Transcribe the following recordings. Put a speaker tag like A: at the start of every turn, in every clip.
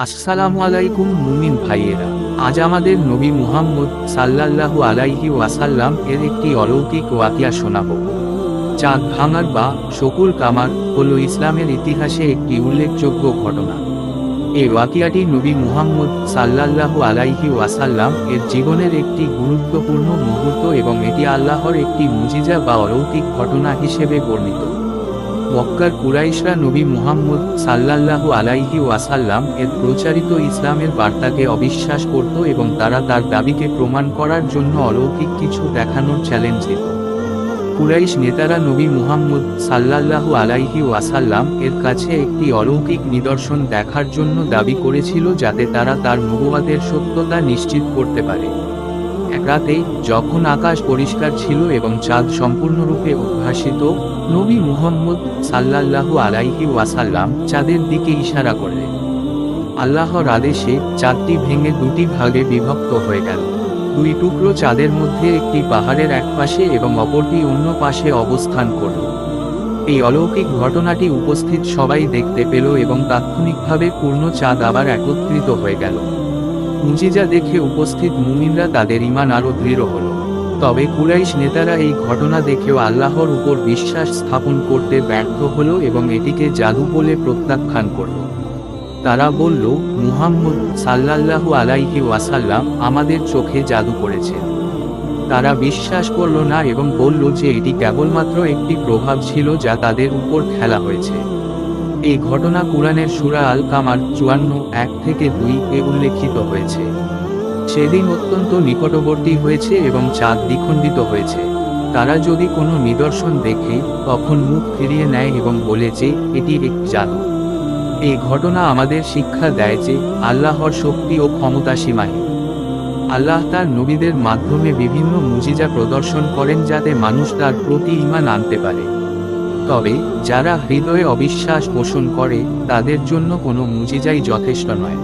A: আসসালামু আলাইকুম মুমিন ভাইয়েরা, আজ আমাদের নবী মুহাম্মদ সাল্লাল্লাহু আলাইহি ওয়াসাল্লাম এর একটি অলৌকিক ওয়াকিয়া শোনাব। চাঁদ ভাঙার বা শকুর কামার হল ইসলামের ইতিহাসে একটি উল্লেখযোগ্য ঘটনা। এই ওয়াকিয়াটি নবী মুহাম্মদ সাল্লাল্লাহু আলাইহি ওয়াসাল্লাম এর জীবনের একটি গুরুত্বপূর্ণ মুহূর্ত এবং এটি আল্লাহর একটি মুজিজা বা অলৌকিক ঘটনা হিসেবে বর্ণিত। মক্কার কুরাইশরা নবী মুহাম্মদ সাল্লাল্লাহু আলাইহি ওয়াসাল্লাম এর প্রচারিত ইসলামের বার্তাকে অবিশ্বাস করত এবং তারা তার দাবিকে প্রমাণ করার জন্য অলৌকিক কিছু দেখানোর চ্যালেঞ্জ দিত। কুরাইশ নেতারা নবী মুহাম্মদ সাল্লাল্লাহু আলাইহি ওয়াসাল্লাম এর কাছে একটি অলৌকিক নিদর্শন দেখার জন্য দাবি করেছিল, যাতে তারা তার নবুওয়াতের সত্যতা নিশ্চিত করতে পারে। এক রাতে যখন আকাশ পরিষ্কার ছিল এবং চাঁদ সম্পূর্ণরূপে উদ্ভাসিত, নবী মুহাম্মদ সাল্লাল্লাহু আলাইহি ওয়াসাল্লাম চাঁদের দিকে ইশারা করলেন। আল্লাহর আদেশে চাঁদটি ভেঙে দুটি ভাগে বিভক্ত হয়ে গেল। দুই টুকরো চাঁদের মধ্যে একটি পাহাড়ের এক পাশে এবং অপরটি অন্য পাশে অবস্থান করল। এই অলৌকিক ঘটনাটি উপস্থিত সবাই দেখতে পেল এবং তাৎক্ষণিকভাবে পূর্ণ চাঁদ আবার একত্রিত হয়ে গেল। মুজিজা দেখে উপস্থিত মুমিনরা তাদের ঈমান আরও দৃঢ় হল। তবে কুরাইশ নেতারা এই ঘটনা দেখেও আল্লাহর উপর বিশ্বাস স্থাপন করতে ব্যর্থ হল এবং এটিকে জাদু বলে প্রত্যাখ্যান করল। তারা বলল, মুহাম্মদ সাল্লাল্লাহু আলাইহি ওয়াসাল্লাম আমাদের চোখে জাদু করেছে। তারা বিশ্বাস করল না এবং বলল যে এটি কেবলমাত্র একটি প্রভাব ছিল যা তাদের উপর খেলা হয়েছে। এই ঘটনা কুরআনের সূরা আল কামার 54:1-2 এ উল্লেখিত হয়েছে। সেদিন অত্যন্ত নিকটবর্তী হয়েছে এবং চাঁদ দ্বিখণ্ডিত হয়েছে। তারা যদি কোনো নিদর্শন দেখে তখন মুখ ফিরিয়ে নেয় এবং বলে যে এটি এক জাদু। এই ঘটনা আমাদের শিক্ষা দেয় যে আল্লাহর শক্তি ও ক্ষমতা সীমাহীন। আল্লাহ তার নবীদের মাধ্যমে বিভিন্ন মুজিজা প্রদর্শন করেন যাতে মানুষ তার প্রতি ঈমান আনতে পারে। তবে যারা হৃদয়ে অবিশ্বাস পোষণ করে তাদের জন্য কোনো মুজিজাই যথেষ্ট নয়।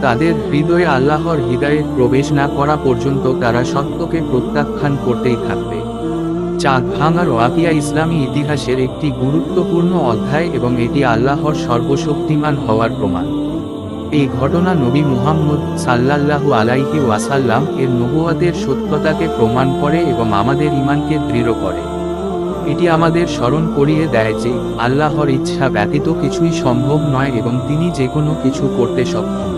A: তাদের হৃদয়ে আল্লাহর হৃদায়ত প্রবেশ না করা পর্যন্ত তারা সত্যকে প্রত্যাখ্যান করতেই থাকবে। চাঁদ ভাঙার ওয়াকিয়া ইসলামী ইতিহাসের একটি গুরুত্বপূর্ণ অধ্যায় এবং এটি আল্লাহর সর্বশক্তিমান হওয়ার প্রমাণ। এই ঘটনা নবী মুহাম্মদ সাল্লাল্লাহু আলাইহি ওয়াসাল্লাম এর নবুওয়াতের সত্যতাকে প্রমাণ করে এবং আমাদের ঈমানকে দৃঢ় করে। এটি আমাদের স্মরণ করিয়ে দেয় যে আল্লাহর ইচ্ছা ব্যতীত কিছুই সম্ভব নয় এবং তিনি যে কোনো কিছু করতে সক্ষম।